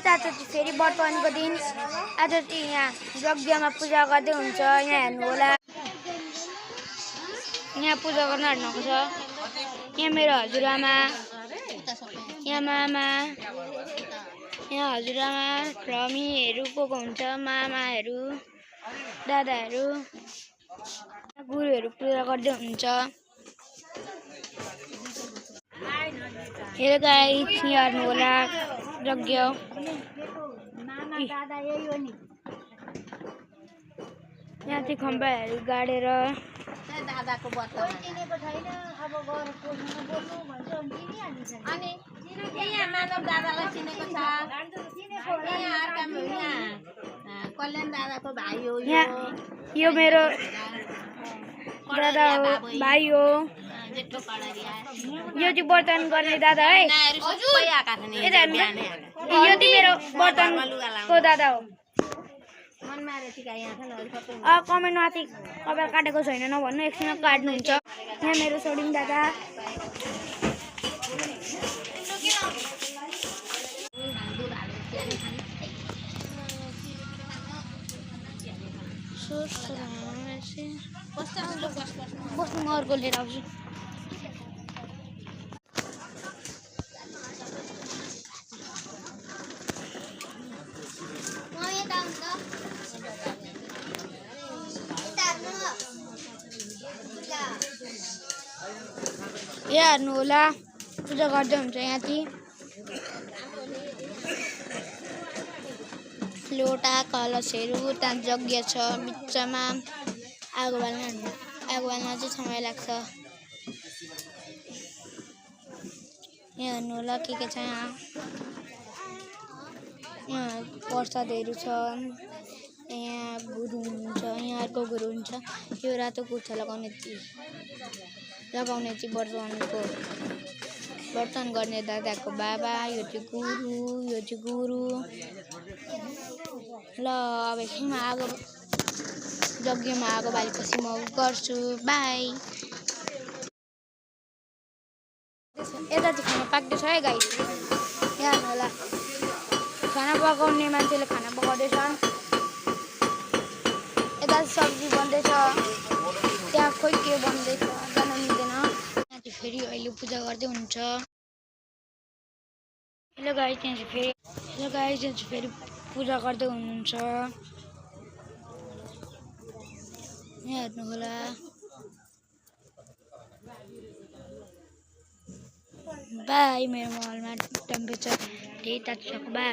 आज चाहिँ फेरि वर्तमानको दिन आज चाहिँ यहाँ यज्ञमा पूजा गर्दै हुन्छ। यहाँ हेर्नु होला, यहाँ पूजा गर्न हाल्नुको छ। यहाँ मेरो हजुरआमा, यहाँ मामा, यहाँ हजुरआमा रमीहरू को हुन्छ, मामाहरू, दादाहरू, गुरुहरू पूजा गर्दै हुन्छ। हेर गाइस, यहाँ हेर्नु होला यज्ञ। यहाँ चाहिँ खम्बाहरू गाडेर दादाको व्रत चिनेको छैन। अब गएर बोल्नु भन्छ अनि यहाँ माधव दादालाई चिनेको छ। यहाँ अर्का यहाँ कल्याण दादाको भाइ हो। यो मेरो दादा हो, भाइ हो। यो चाहिँ बर्तन गर्ने दादा है। यो चाहिँ मेरो बर्तनको दादा हो। कमेन्ट माथि कपाल काटेको छैन नभन्नु, एकछिनमा काट्नुहुन्छ। यहाँ मेरो सोडिङ दादा। बस्नु म अर्को लिएर आउँछु। यहाँ हेर्नु होला, पूजा गर्दै हुन्छ। यहाँ चाहिँ लोटा कलशहरू, त्यहाँ यज्ञ छ बिचमा। आगो बाल्न चाहिँ समय लाग्छ। यहाँ हेर्नु होला के छ। यहाँ प्रसादहरू छ। यहाँ गुरु हुनुहुन्छ, यहाँ अर्को गुरु हुन्छ। यो रातो कुर्ता लगाउने चाहिँ वर्तन गर्ने दादाको बाबा। यो चाहिँ गुरु। ल अब एकछिनमा यज्ञमा आगो बालेपछि म गर्छु। बाई। यता चाहिँ खाना पाक्दैछ है गाइस। यहाँ हेर्नु होला, खाना पकाउने मान्छेले खाना पकाउँदैछन्। यता सब्जी बन्दैछ, त्यहाँ खोइ के बन्दैछ जान मिल्दैन। यहाँ चाहिँ फेरि अहिले पूजा गर्दै हुन्छ। हेलो गाइस, यहाँ चाहिँ फेरि पूजा गर्दै हुनुहुन्छ। यहाँ हेर्नु होला। बाई। मेरो महलमा टेम्परेचर 23 तातो छ। बाई।